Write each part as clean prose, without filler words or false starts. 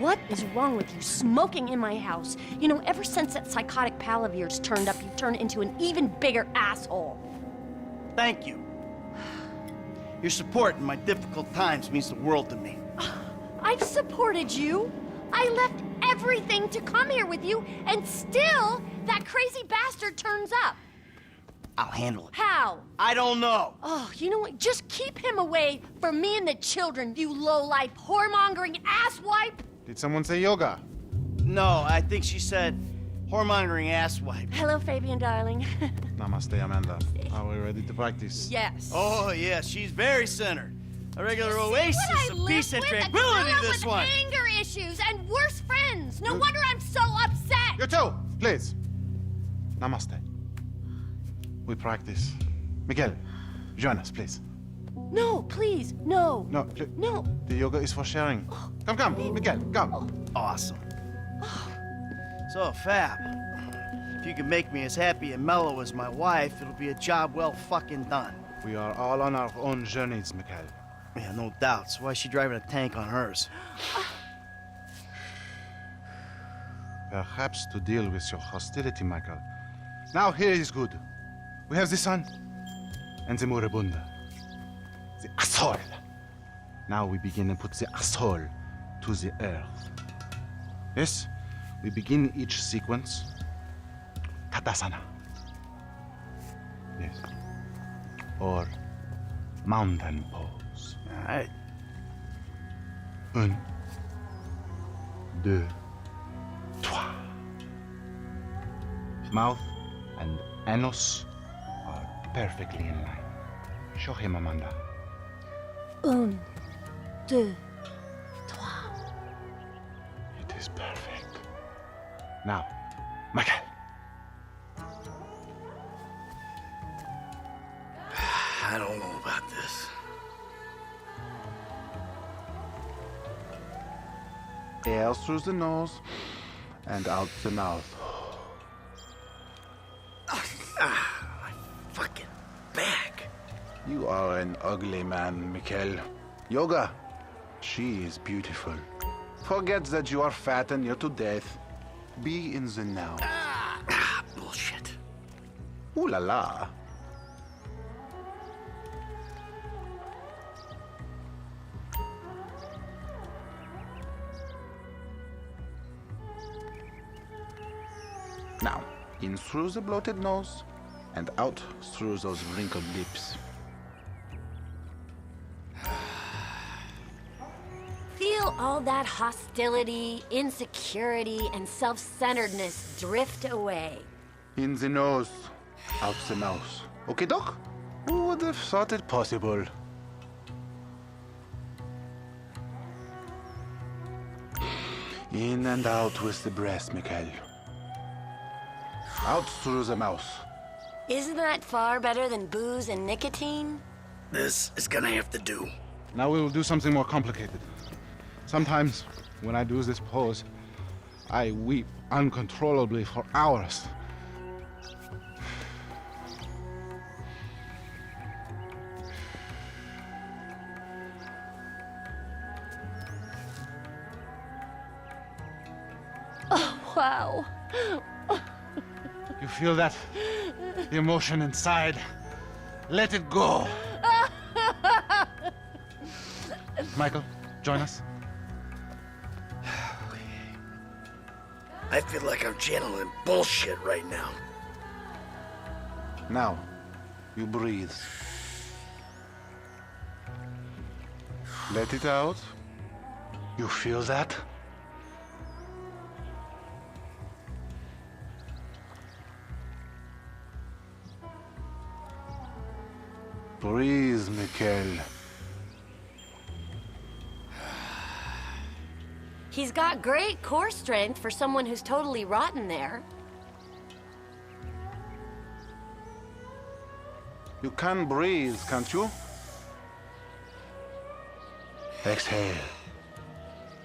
What is wrong with you, smoking in my house? You know, ever since that psychotic pal of yours turned up, you've turned into an even bigger asshole. Thank you. Your support in my difficult times means the world to me. I've supported you. I left everything to come here with you, and still, that crazy bastard turns up. I'll handle it. How? I don't know. Oh, you know what? Just keep him away from me and the children, you low-life, whoremongering asswipe. Did someone say yoga? No, I think she said whoremongering asswipe. Hello, Fabian, darling. Namaste, Amanda. Are we ready to practice? Yes. Oh, yeah, she's very centered. A regular oasis What I of live peace and with, tranquility, a gorilla this with one. anger issues and worse friends. No wonder I'm so upset. You too, please. Namaste. We practice. Miguel, join us, please. No, please, no. No, please. No. The yoga is for sharing. Come, Miguel, come. Awesome. So, Fab, if you can make me as happy and mellow as my wife, it'll be a job well fucking done. We are all on our own journeys, Miguel. Yeah, no doubts. Why is she driving a tank on hers? Perhaps to deal with your hostility, Michael. Now here is good. We have the sun and the moribunda. The asshole. Now we begin and put the asshole to the earth. Yes, we begin each sequence. Tadasana. Yes. Or mountain pose. All right. 1, 2, 3. Mouth and anus are perfectly in line. Show him, Amanda. 1, 2, 3. It is perfect. Now, Michael. I don't know about this. Air through the nose and out the mouth. My fucking back. You are an ugly man, Mikhail. Yoga, she is beautiful. Forget that you are fat and near to death. Be in the now. Bullshit. Ooh la la. Now, in through the bloated nose and out through those wrinkled lips. Feel all that hostility, insecurity, and self-centeredness drift away. In the nose, out the mouth. Okay, Doc? Who would have thought it possible? In and out with the breath, Mikhail. Out through the mouth. Isn't that far better than booze and nicotine? This is gonna have to do. Now we will do something more complicated. Sometimes, when I do this pose, I weep uncontrollably for hours. Oh, wow. You feel that? The emotion inside. Let it go. Michael, join us. I feel like I'm channeling bullshit right now. Now, you breathe. Let it out. You feel that? Breathe, Mikhail. He's got great core strength for someone who's totally rotten there. You can breathe, can't you? Exhale.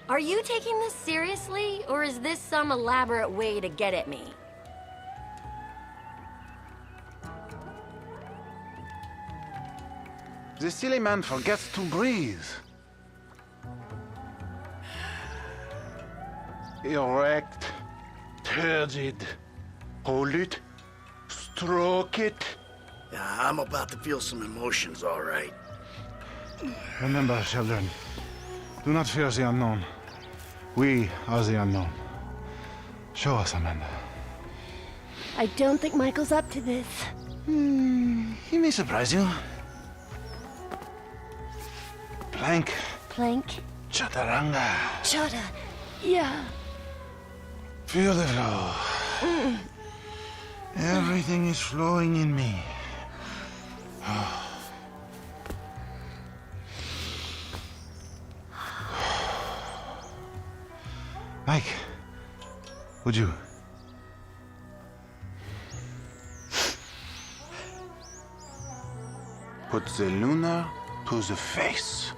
Are you taking this seriously, or is this some elaborate way to get at me? The silly man forgets to breathe. erect, turgid. Hold it, stroke it. Yeah, I'm about to feel some emotions, all right. Remember, children, do not fear the unknown. We are the unknown. Show us, Amanda. I don't think Michael's up to this. He may surprise you. Plank, Plank. chaturanga. Chata. Yeah. Feel the flow. Everything is flowing in me. Mike, would you? Put the lunar to the face.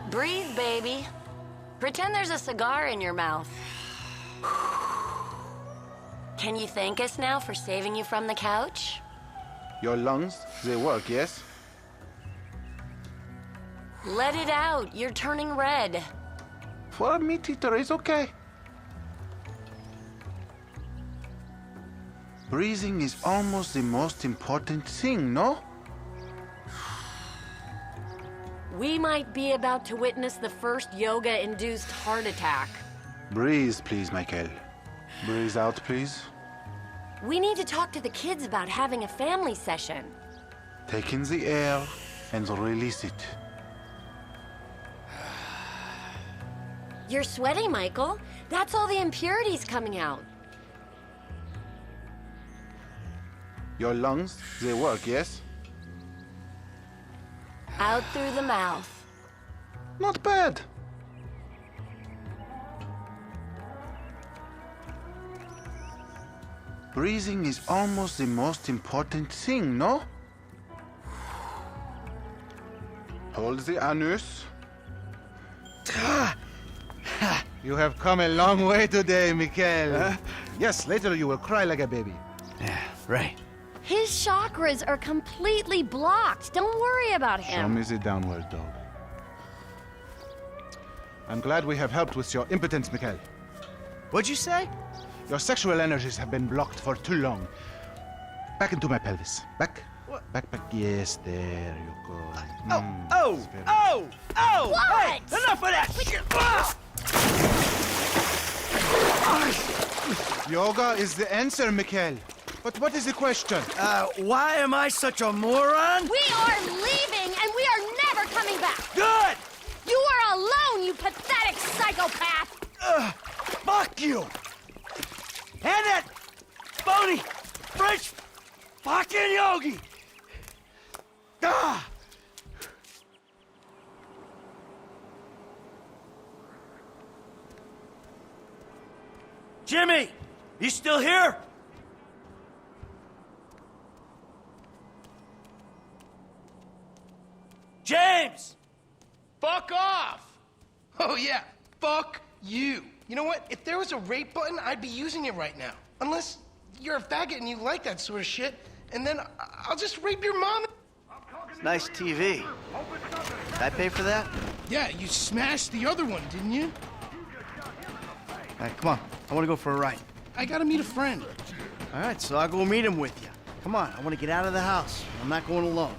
Breathe, baby. Pretend there's a cigar in your mouth. Can you thank us now for saving you from the couch? Your lungs, they work, yes? Let it out. You're turning red. For a meat eater, it's okay. Breathing is almost the most important thing, no? We might be about to witness the first yoga-induced heart attack. Breathe, please, Michael. Breathe out, please. We need to talk to the kids about having a family session. Take in the air and release it. You're sweating, Michael. That's all the impurities coming out. Your lungs, they work, yes? Out through the mouth. Not bad. Breathing is almost the most important thing, no? Hold the anus. You have come a long way today, Mikhail. Yes, later you will cry like a baby. Yeah, right. His chakras are completely blocked. Don't worry about Show him. me the downward dog. I'm glad we have helped with your impotence, Mikhail. What'd you say? Your sexual energies have been blocked for too long. Back into my pelvis. Back. What? Back. Yes, there you go. Oh! What? Hey, enough of that! Yoga is the answer, Mikhail. But what is the question? Why am I such a moron? We are leaving, and we are never coming back. Good! You are alone, you pathetic psychopath. Fuck you! And that phony French fucking yogi! Ah! Jimmy! You still here? James! Fuck off! Oh yeah, fuck you. You know what? If there was a rape button, I'd be using it right now. Unless you're a faggot and you like that sort of shit, and then I'll just rape your mom. Nice TV. Did I pay for that? Yeah, you smashed the other one, didn't you? All right, come on. I want to go for a ride. I gotta meet a friend. All right, so I'll go meet him with you. Come on, I want to get out of the house. I'm not going alone.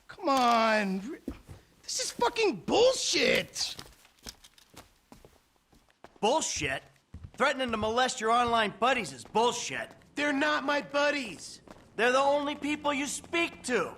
Come on. This is fucking bullshit. Bullshit? Threatening to molest your online buddies is bullshit. They're not my buddies. They're the only people you speak to.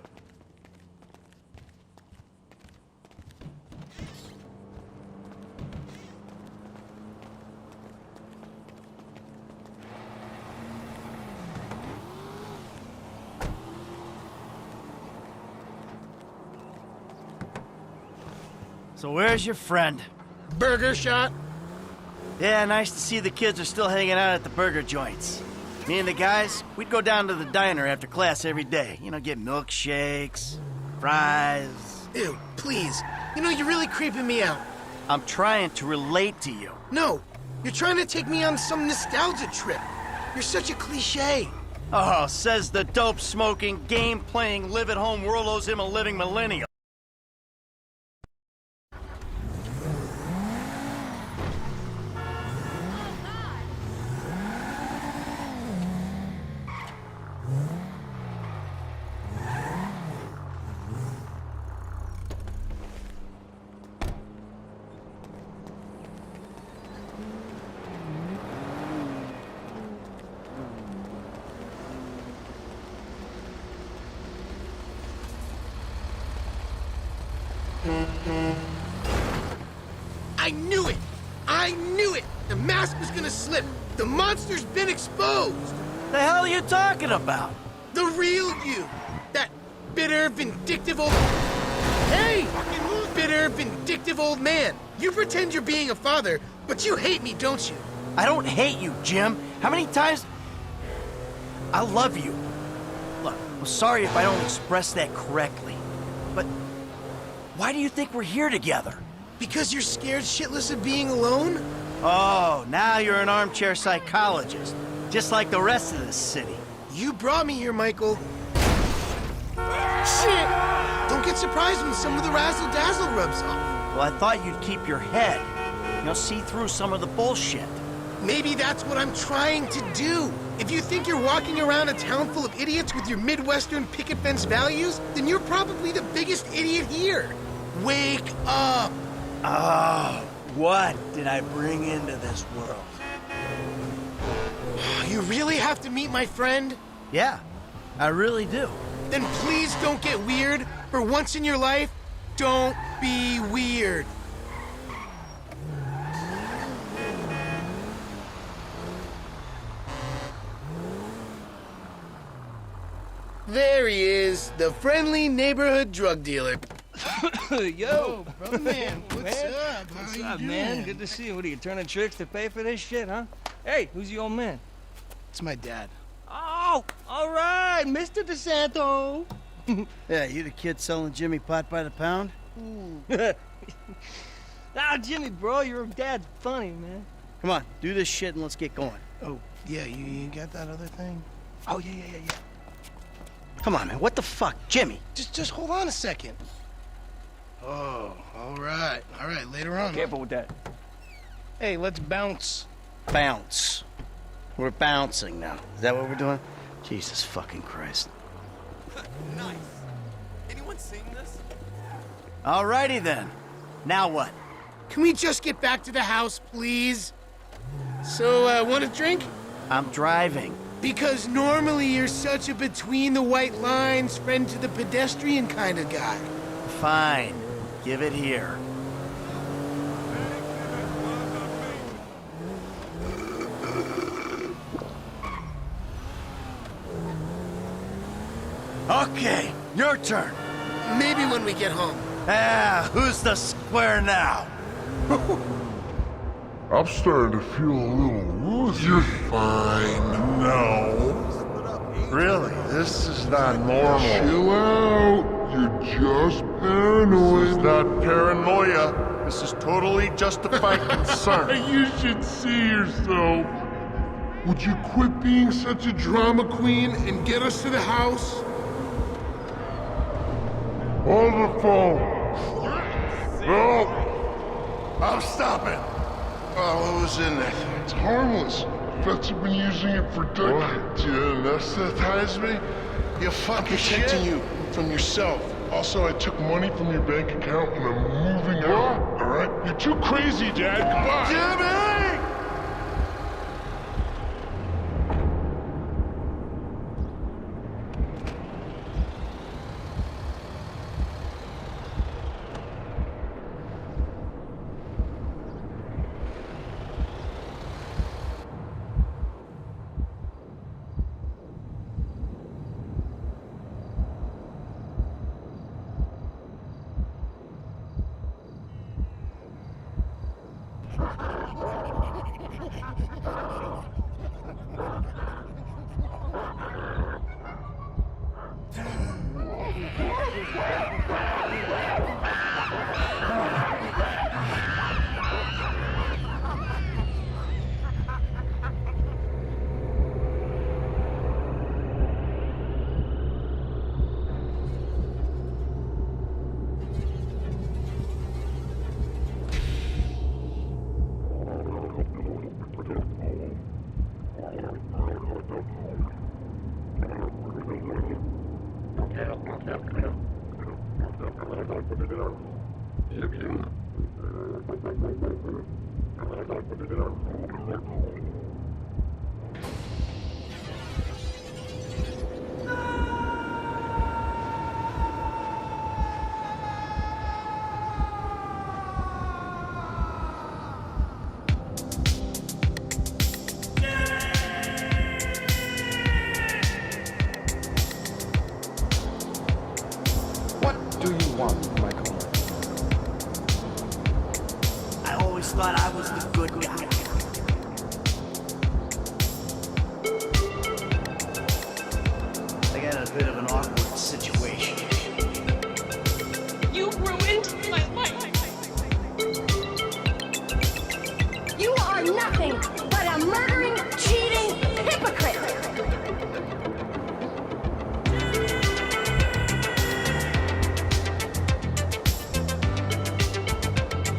So where's your friend? Burger shot. Yeah, nice to see the kids are still hanging out at the burger joints. Me and the guys, we'd go down to the diner after class every day. You know, get milkshakes, fries. Ew, please. You know, you're really creeping me out. I'm trying to relate to you. No, you're trying to take me on some nostalgia trip. You're such a cliche. Oh, says the dope-smoking, game-playing, live-at-home world owes him a living millennial. I knew it! I knew it! The mask was gonna slip! The monster's been exposed! The hell are you talking about? The real you! That bitter, vindictive old... Hey! Bitter, vindictive old man! You pretend you're being a father, but you hate me, don't you? I don't hate you, Jim. How many times... I love you. Look, I'm sorry if I don't express that correctly, but why do you think we're here together? Because you're scared shitless of being alone? Oh, now you're an armchair psychologist, just like the rest of this city. You brought me here, Michael. Shit! Don't get surprised when some of the razzle-dazzle rubs off. Well, I thought you'd keep your head. You know, see through some of the bullshit. Maybe that's what I'm trying to do. If you think you're walking around a town full of idiots with your Midwestern picket fence values, then you're probably the biggest idiot here. Wake up! Oh, what did I bring into this world? You really have to meet my friend? Yeah, I really do. Then please don't get weird. For once in your life, don't be weird. There he is, the friendly neighborhood drug dealer. Yo, Brother man, what's up? what's How up, you man? doing? Good to see you. What are you turning tricks to pay for this shit, huh? Hey, who's the old man? It's my dad. Oh, all right, Mr. DeSanto. Yeah, you the kid selling Jimmy pot by the pound? Ah, Jimmy, bro, your dad's funny, man. Come on, do this shit and let's get going. Oh, yeah, you got that other thing? Oh yeah. Come on, man, what the fuck? Jimmy! Just hold on a second. Oh, all right, later on. Careful with that. Hey, let's bounce. Bounce. We're bouncing now. Is that what we're doing? Jesus fucking Christ. Nice. Anyone seen this? Alrighty then. Now what? Can we just get back to the house, please? So, want a drink? I'm driving. Because normally you're such a between the white lines, friend to the pedestrian kind of guy. Fine. Give it here. Okay, your turn. Maybe when we get home. Ah, who's the square now? I'm starting to feel a little woozy. You're fine. No. Really? This is not normal. Chill out. You're just paranoid. This is not paranoia. This is totally justified concern. You should see yourself. Would you quit being such a drama queen and get us to the house? Hold the phone. No. I'm stopping. Oh, what was in it? It's harmless. Vets have been using it for decades. You anesthetize me? You fucking Protecting shit. you from yourself. Also, I took money from your bank account and I'm moving out. All right? You're too crazy, Dad. Goodbye. Jimmy! you want, Michael? I always thought I was the good guy. I got in a bit of an awkward situation. You ruined my life. You are nothing but a murdering, cheating hypocrite!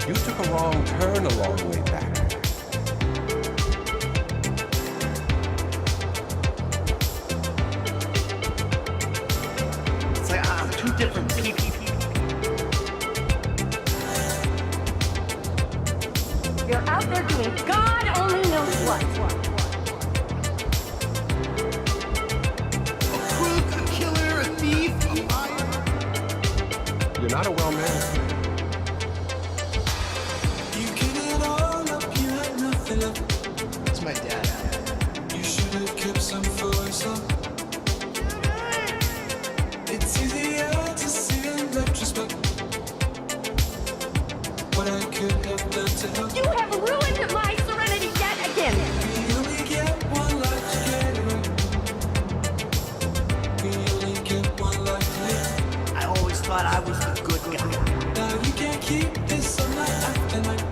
You took a wrong turn a long way back. It's like I'm two different people. You're out there doing God only knows what. A crook, a killer, a thief, a liar. You're not a well-mannered man. It's my dad. You should have kept some for yourself. It's easier to see in retrospect what I could have done to help. You have ruined my serenity yet again! We only get one life to get it right. We only get one life to live. I always thought I was the good guy. Now you can't keep this on night after night.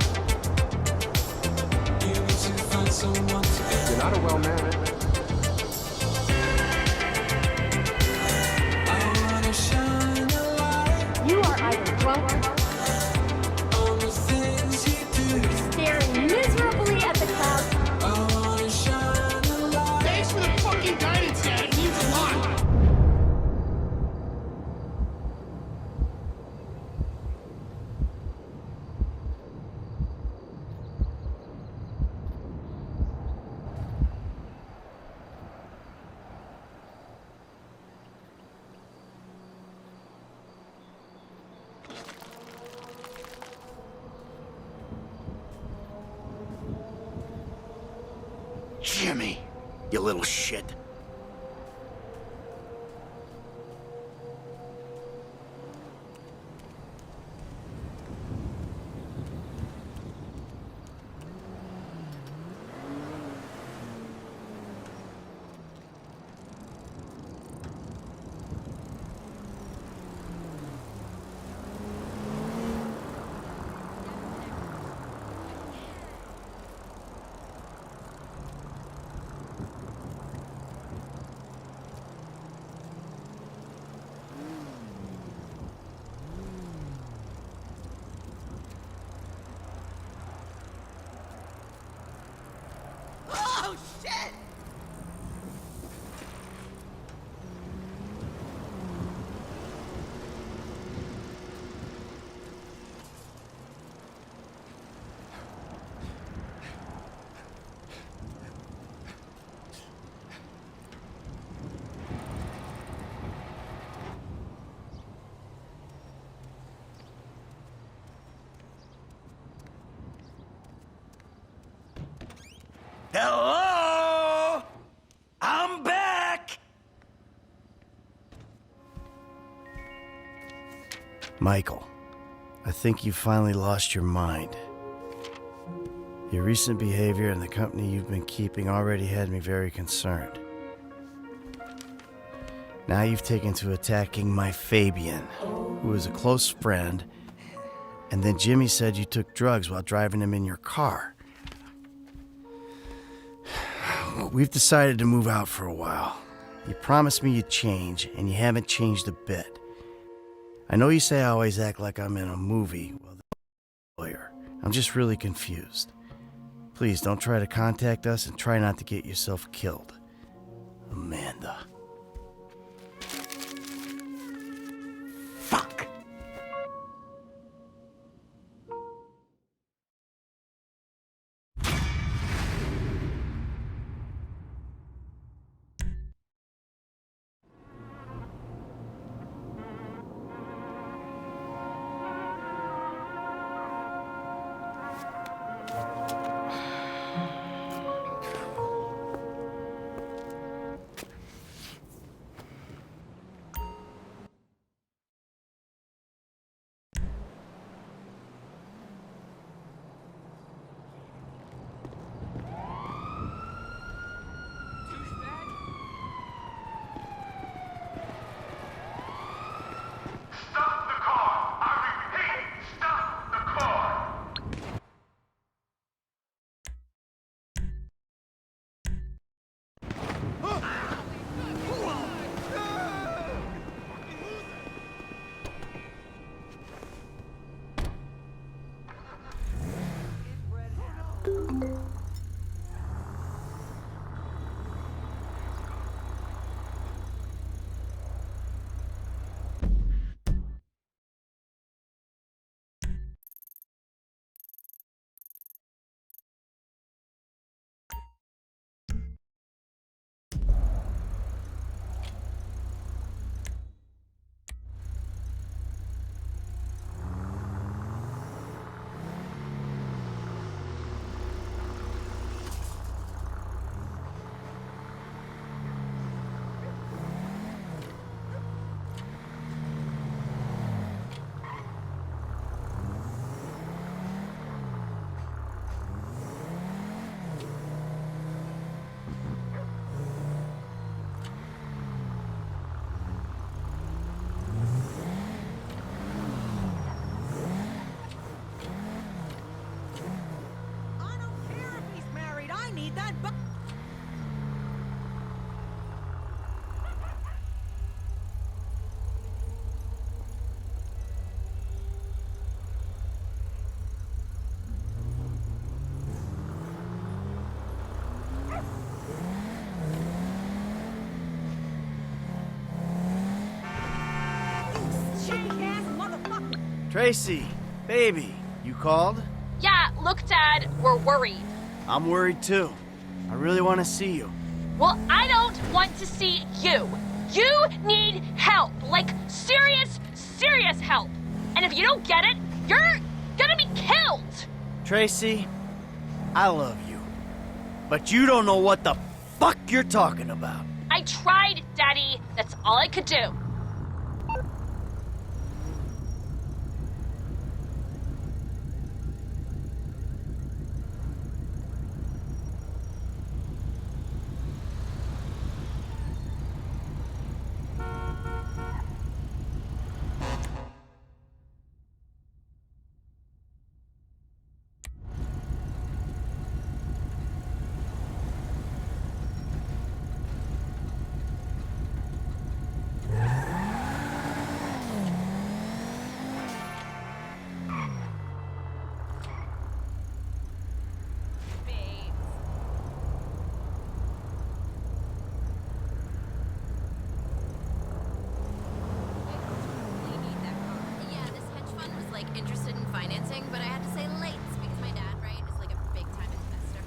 You need to find someone to be. You're not a well-mannered man. I wanna shine a light You are either drunk, on the things you do. staring miserably at the clouds, I wanna shine a light. Thanks for the fucking guidance, Dad. It means a lot. Jimmy, you little shit. Oh, shit! Hello? I'm back! Michael, I think you finally lost your mind. Your recent behavior and the company you've been keeping already had me very concerned. Now you've taken to attacking my Fabian, who is a close friend, and then Jimmy said you took drugs while driving him in your car. We've decided to move out for a while. You promised me you'd change, and you haven't changed a bit. I know you say I always act like I'm in a movie. Well, the lawyer. I'm just really confused. Please don't try to contact us and try not to get yourself killed. Amanda. Fuck. Tracy, baby, you called? Yeah, look, Dad, we're worried. I'm worried too. I really want to see you. Well, I don't want to see you. You need help. Like, serious, serious help. And if you don't get it, you're gonna be killed. Tracy, I love you. But you don't know what the fuck you're talking about. I tried, Daddy. That's all I could do. Interested in financing, but I had to say late because my dad, right, is like a big time investor.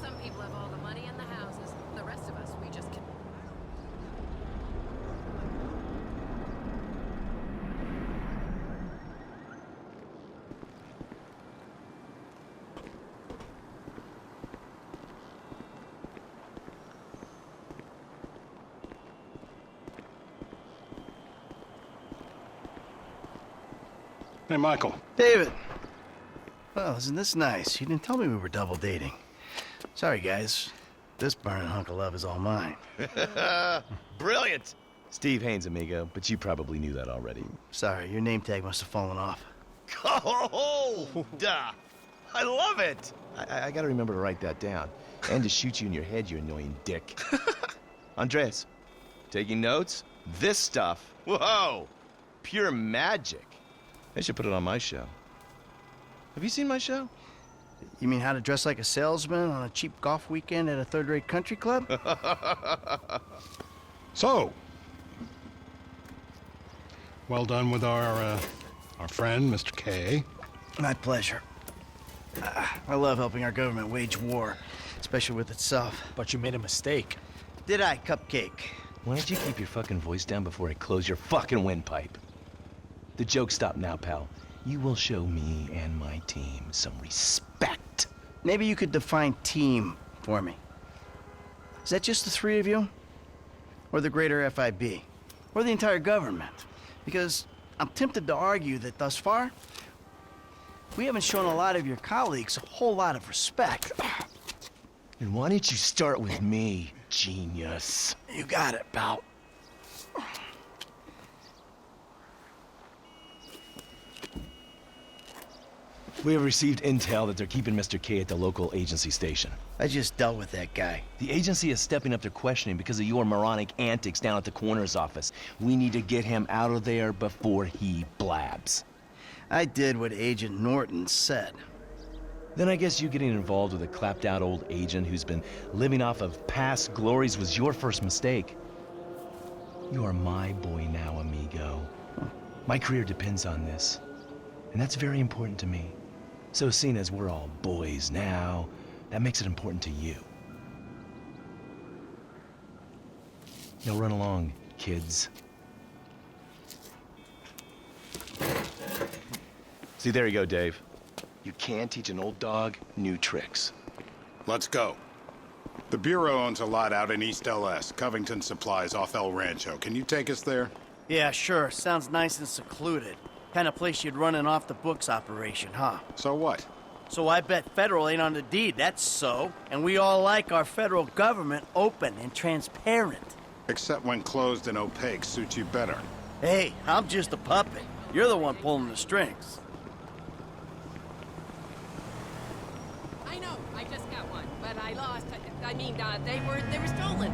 Some people have all the money and the houses. The rest of us, we just can. Hey, Michael. David. Well, isn't this nice? You didn't tell me we were double dating. Sorry, guys. This burning hunk of love is all mine. Brilliant! Steve Haynes, amigo, but you probably knew that already. Sorry, your name tag must have fallen off. Oh, duh! I love it! I gotta remember to write that down. And to shoot you in your head, you annoying dick. Andreas, taking notes? This stuff, whoa! Pure magic. I should put it on my show. Have you seen my show? You mean how to dress like a salesman on a cheap golf weekend at a third-rate country club? So, well done with our friend, Mr. K. My pleasure. I love helping our government wage war, especially with itself. But you made a mistake. Did I, Cupcake? Why don't you keep your fucking voice down before I close your fucking windpipe? The joke stopped now, pal. You will show me and my team some respect. Maybe you could define team for me. Is that just the three of you? Or the greater FIB? Or the entire government? Because I'm tempted to argue that thus far, we haven't shown a lot of your colleagues a whole lot of respect. And why don't you start with me, genius? You got it, pal. We have received intel that they're keeping Mr. K at the local agency station. I just dealt with that guy. The agency is stepping up their questioning because of your moronic antics down at the coroner's office. We need to get him out of there before he blabs. I did what Agent Norton said. Then I guess you getting involved with a clapped-out old agent who's been living off of past glories was your first mistake. You are my boy now, amigo. My career depends on this, and that's very important to me. So seeing as we're all boys now, that makes it important to you. Now run along, kids. See, there you go, Dave. You can teach an old dog new tricks. Let's go. The Bureau owns a lot out in East LS, Covington Supplies off El Rancho. Can you take us there? Yeah, sure. Sounds nice and secluded. Kind of place you'd run an off-the-books operation, huh? So what? So I bet federal ain't on the deed, that's so. And we all like our federal government open and transparent. Except when closed and opaque suits you better. Hey, I'm just a puppet. You're the one pulling the strings. I know, I just got one, but I lost. I mean, they were stolen.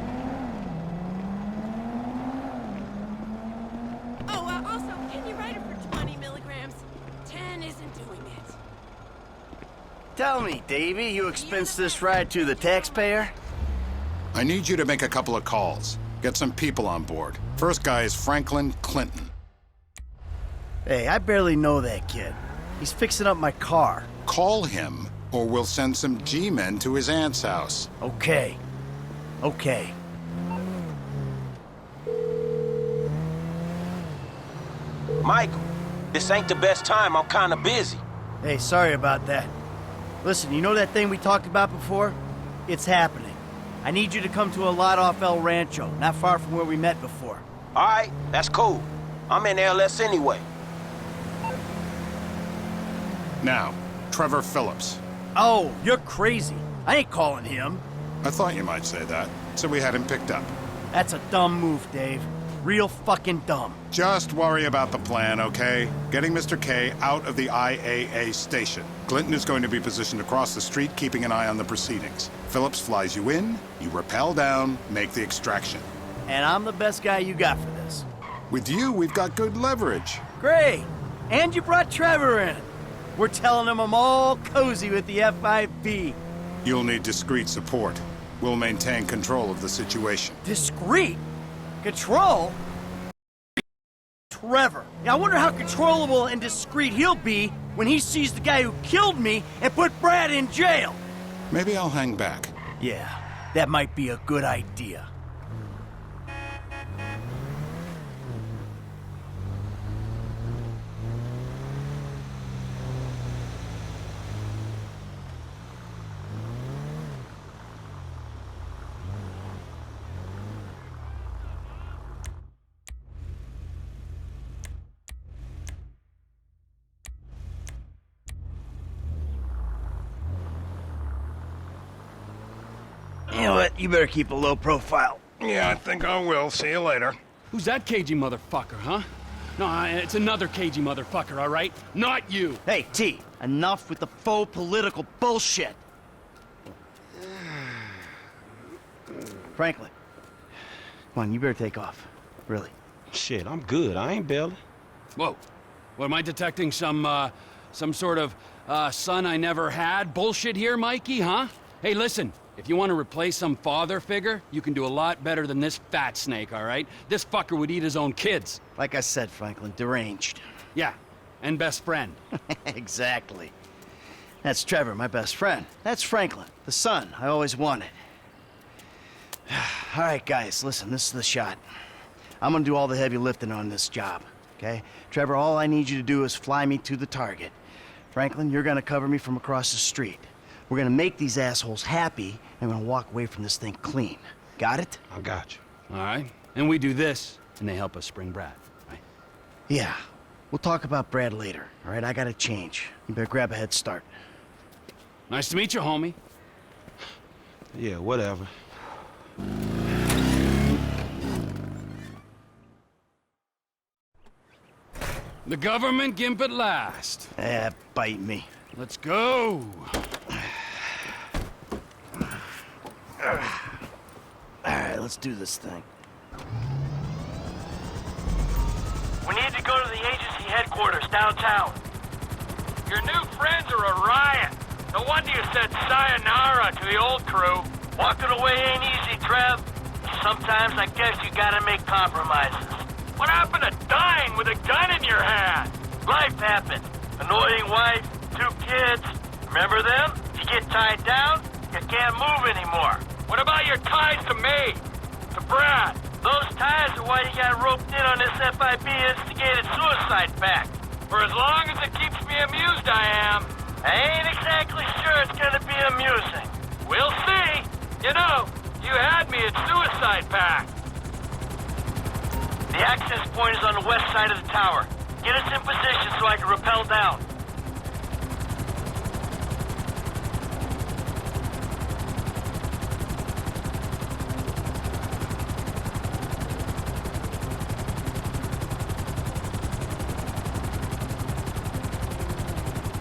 Oh, also, can you write it for 20 milligrams? 10 isn't doing it. Tell me, Davey, you expense this ride to the taxpayer? I need you to make a couple of calls. Get some people on board. First guy is Franklin Clinton. Hey, I barely know that kid. He's fixing up my car. Call him, or we'll send some G-men to his aunt's house. Okay. Okay. Michael, this ain't the best time. I'm kinda busy. Hey, sorry about that. Listen, you know that thing we talked about before? It's happening. I need you to come to a lot off El Rancho, not far from where we met before. All right, that's cool. I'm in LS anyway. Now, Trevor Phillips. Oh, you're crazy. I ain't calling him. I thought you might say that, so we had him picked up. That's a dumb move, Dave. Real fucking dumb. Just worry about the plan, okay? Getting Mr. K out of the IAA station. Clinton is going to be positioned across the street, keeping an eye on the proceedings. Phillips flies you in, you rappel down, make the extraction. And I'm the best guy you got for this. With you, we've got good leverage. Great. And you brought Trevor in. We're telling him I'm all cozy with the FIB. You'll need discreet support. We'll maintain control of the situation. Discreet? Control? Trevor. Now, I wonder how controllable and discreet he'll be when he sees the guy who killed me and put Brad in jail. Maybe I'll hang back. Yeah, that might be a good idea. You know what? You better keep a low profile. Yeah, I think I will. See you later. Who's that cagey motherfucker, huh? No, it's another cagey motherfucker, all right? Not you. Hey, T, enough with the faux political bullshit. Franklin, come on, you better take off. Really. Shit, I'm good. I ain't bailing. Whoa. What, am I detecting some sort of, son I never had bullshit here, Mikey, huh? Hey, listen. If you want to replace some father figure, you can do a lot better than this fat snake, all right? This fucker would eat his own kids. Like I said, Franklin, deranged. Yeah, and best friend. Exactly. That's Trevor, my best friend. That's Franklin, the son I always wanted. All right, guys, listen, this is the shot. I'm gonna do all the heavy lifting on this job, okay? Trevor, all I need you to do is fly me to the target. Franklin, you're gonna cover me from across the street. We're gonna make these assholes happy, and we're gonna walk away from this thing clean. Got it? I got you. All right. And we do this, and they help us spring Brad, right? Yeah. We'll talk about Brad later, all right? I gotta change. You better grab a head start. Nice to meet you, homie. Yeah, whatever. The government gimp at last. Bite me. Let's go. Alright, let's do this thing. We need to go to the agency headquarters downtown. Your new friends are a riot. No wonder you said sayonara to the old crew. Walking away ain't easy, Trev. Sometimes I guess you gotta make compromises. What happened to dying with a gun in your hand? Life happened. Annoying wife, 2 kids. Remember them? You get tied down, you can't move anymore. What about your ties to me? To Brad? Those why you got roped in on this FIB instigated suicide pact. For as long as it keeps me amused, I am. I ain't exactly sure it's gonna be amusing. We'll see. You know, you had me at suicide pact. The access point is on the west side of the tower. Get us in position so I can rappel down.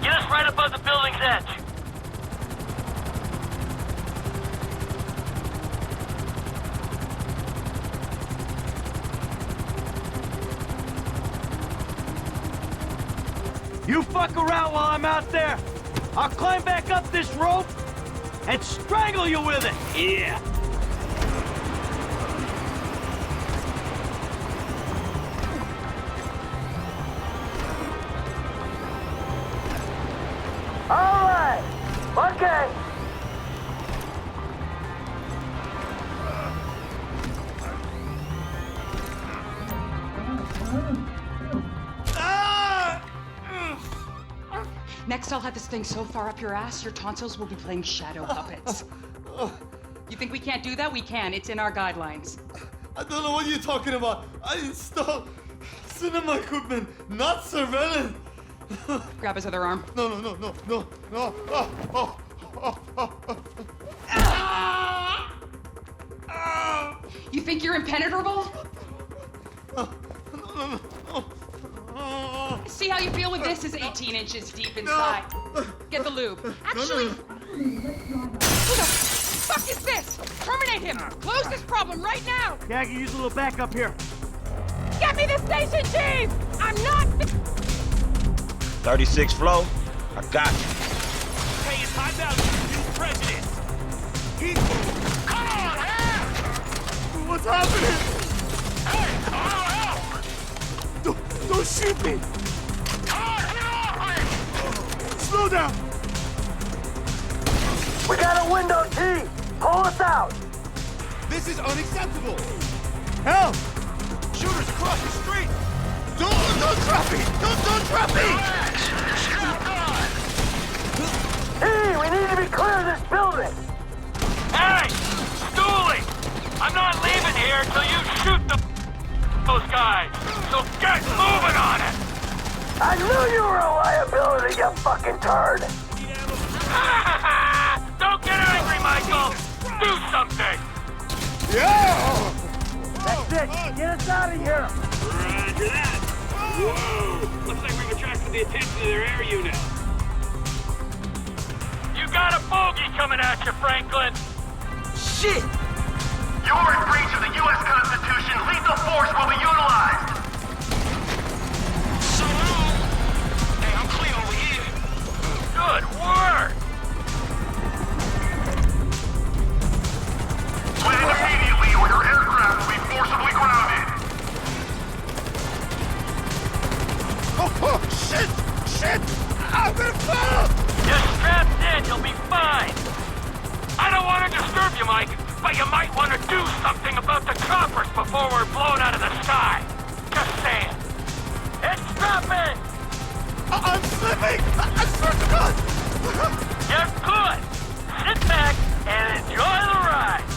Get us right above the building's edge. You fuck around while I'm out there. I'll climb back up this rope and strangle you with it. Yeah. All right. Okay. Next, I'll have this thing so far up your ass, your tonsils will be playing shadow puppets. You think we can't do that? We can. It's in our guidelines. I don't know what you're talking about. I installed cinema equipment, not surveillance. Grab his other arm. No. You think you're impenetrable? See how you feel with this is 18 inches deep inside. Get the lube. Actually, who the fuck is this? Terminate him! Close this problem right now! Yeah, I can use a little backup here. Get me the station chief! I'm not... 36 flow, I got you. Hey, it's high value. Use prejudice. Come on, man! What's happening? Hey, I'll help! Don't shoot me! Come on, get off me! Slow down! We got a window, T! Pull us out! This is unacceptable! Help! Shooters across the street! Don't trap me! Don't trap me! Relax! Strap on! Hey, we need to be clear of this building! Hey! Stooley! I'm not leaving here until you shoot those guys! So get moving on it! I knew you were a liability, you fucking turd! Don't get angry, Michael! Do something! Yeah! That's it! Get us out of here! Roger that! Whoa! Looks like we've attracted the attention of their air unit. You got a bogey coming at you, Franklin! Shit! You're in breach of the U.S. Constitution. Lethal force will be utilized! So long! Hey, I'm clear over here. Good work! Land immediately or your aircraft will be forcibly grounded! Oh, shit! I'm gonna fall! You're strapped in, you'll be fine! I don't want to disturb you, Mike, but you might want to do something about the choppers before we're blown out of the sky. Just saying. It's dropping! I'm slipping! I swear to God! You're good! Sit back and enjoy the ride!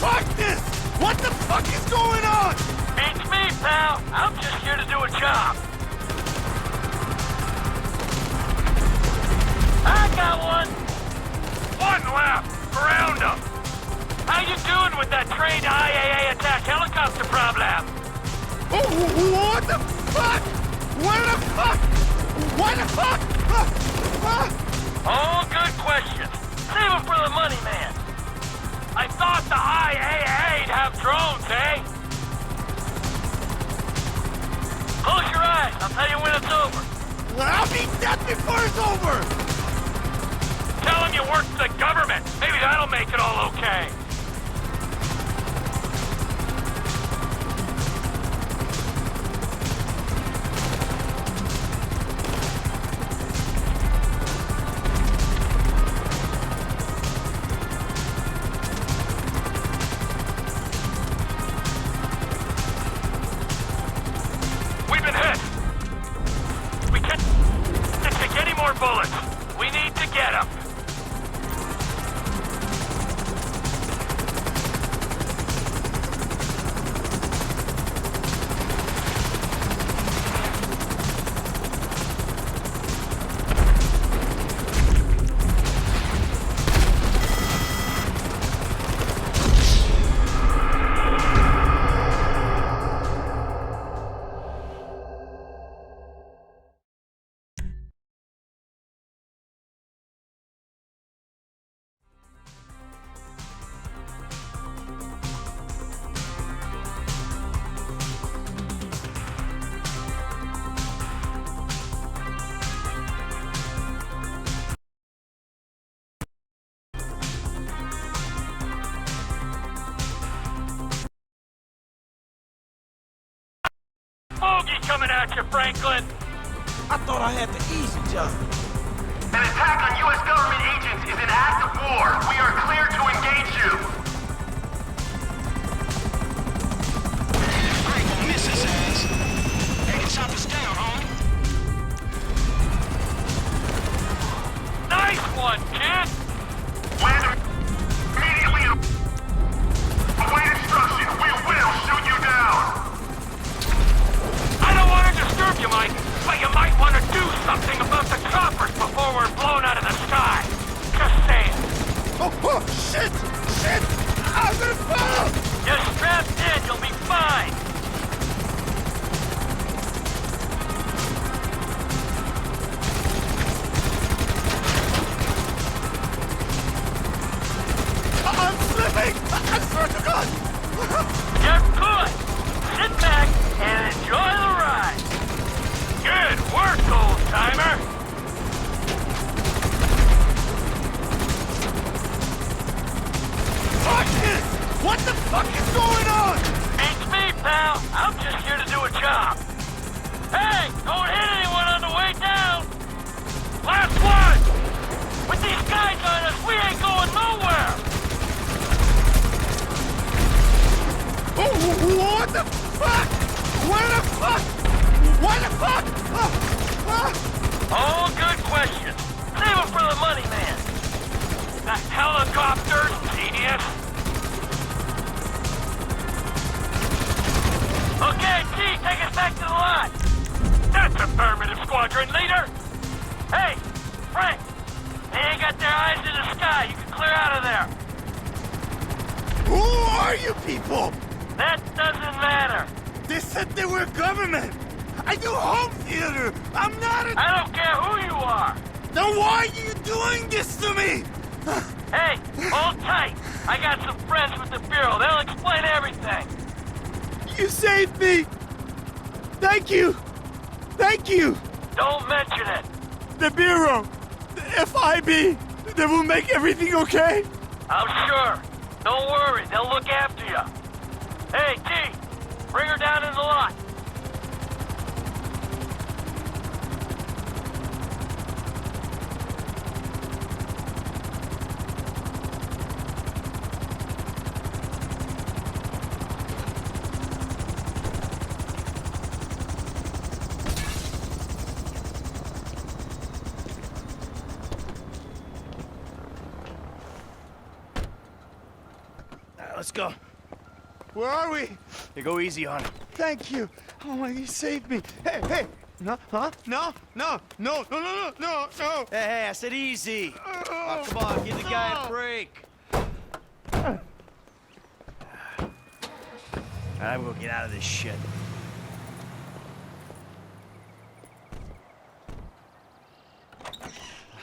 Fuck this! What the fuck is going on? Beats me, pal. I'm just here to do a job. I got one! One left! Ground him! How you doing with that trained IAA attack helicopter problem? What the fuck? Where the fuck? What the fuck? All good questions. Save them for the money man. I thought the IAA'd have drones, eh? Close your eyes. I'll tell you when it's over. I'll be dead before it's over! Tell him you work for the government. Maybe that'll make it all okay. at you, Franklin. I thought I had the easy job. An attack on U.S. government agents is an act of war. We are clear to engage you. Great, we'll miss his ass. Hey, the chopper's down, homie. Nice one, kid. Land immediately. Await instruction. We will shoot you down. I don't want to disturb you, Mike, but you might want to do something about the choppers before we're blown out of the sky. Just saying. Oh, shit! Shit! I'm gonna fall! You're strapped in, you'll be fine. I'm slipping! I swear to God! You're good. Sit back and enjoy the ride. Good work, old-timer. Fuck this! What the fuck is going on? Beats me, pal. I'm just here to do a job. Hey, don't hit anyone on the way down. Last one. With these guys on us, we ain't going nowhere. Oh, what the fuck? Where the fuck? What the fuck? All good questions. Save them for the money man. The helicopters, genius. Okay, T, take us back to the lot. That's affirmative, squadron leader. Hey, Frank, they ain't got their eyes in the sky. You can clear out of there. Who are you people? That doesn't matter. They said they were government. I do home theater. I'm not a... I don't care who you are. Then why are you doing this to me? Hey, hold tight. I got some friends with the Bureau. They'll explain everything. You saved me. Thank you. Thank you. Don't mention it. The Bureau. The FIB. They will make everything okay? I'm sure. Don't worry. They'll look after you. Hey, T, bring her down in the lot. Let's go. Where are we? Hey, go easy on him. Thank you. Oh my, you saved me. Hey, hey. No, huh? No, no, no, no, no, no, no. Hey, hey, I said easy. Oh, come on, give the guy a break. I'm gonna get out of this shit.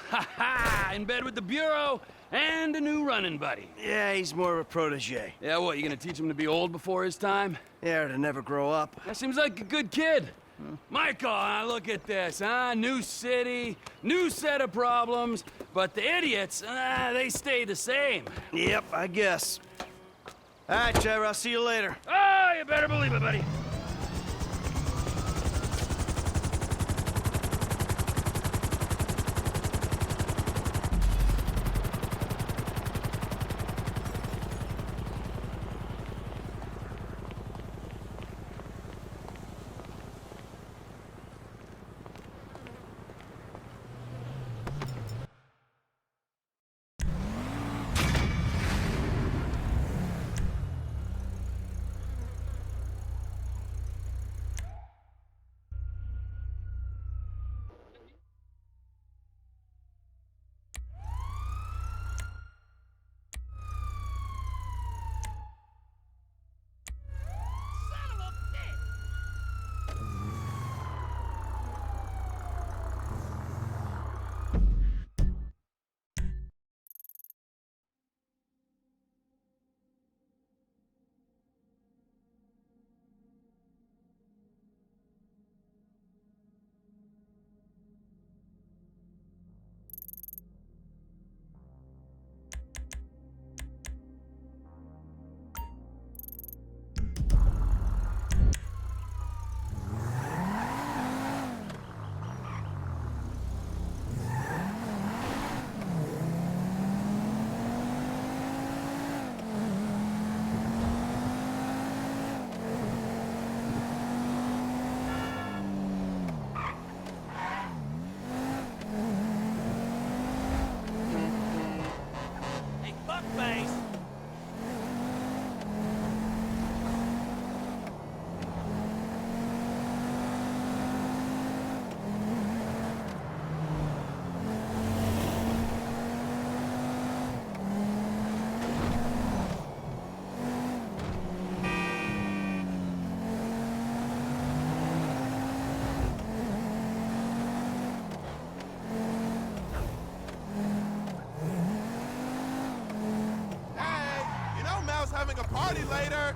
Ha ha! In bed with the Bureau and a new running buddy. Yeah, he's more of a protege. Yeah, what, you gonna teach him to be old before his time? Yeah, or to never grow up. That seems like a good kid. Michael, look at this, huh? New city, new set of problems, but the idiots, they stay the same. Yep, I guess. All right, Trevor, I'll see you later. Oh, you better believe it, buddy. party later.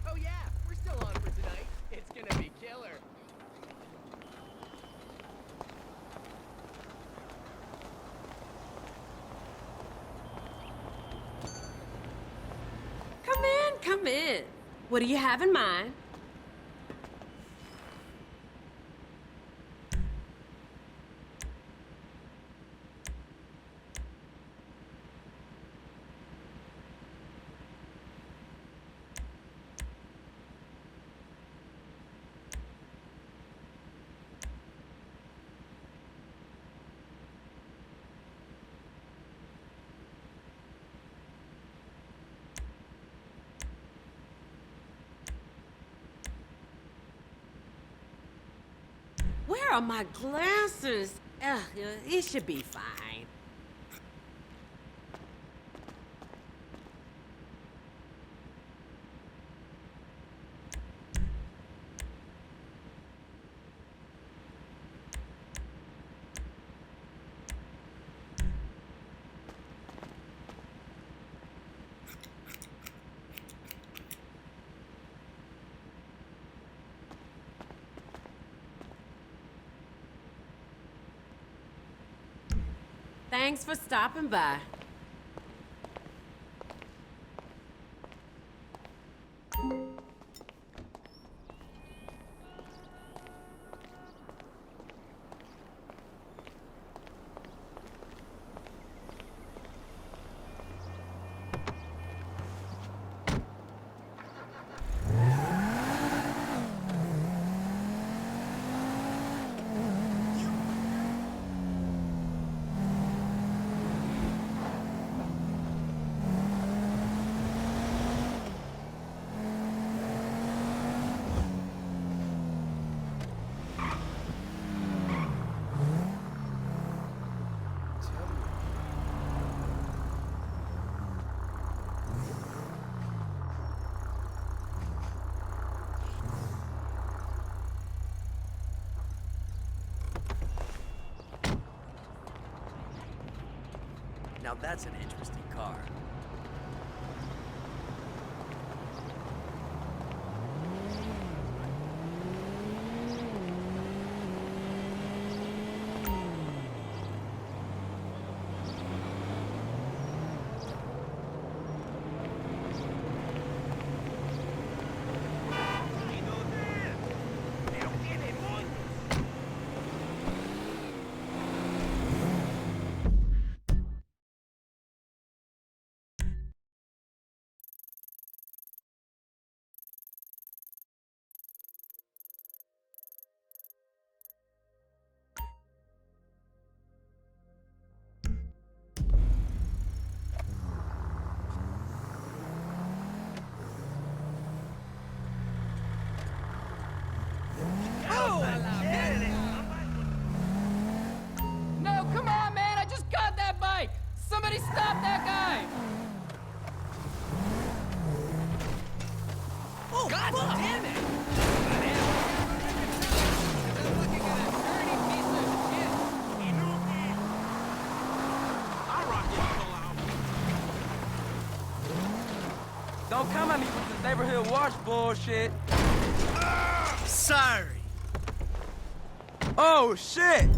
Oh yeah, we're still on for tonight. It's gonna be killer. Come in. What do you have in mind? Where are my glasses? Ugh, it should be fine. Thanks for stopping by. Now that's an interesting car. No, come on, man! I just got that bike! Somebody stop that guy! Oh, God damn it! Don't come at me with this neighborhood watch bullshit. Sorry. Oh, shit!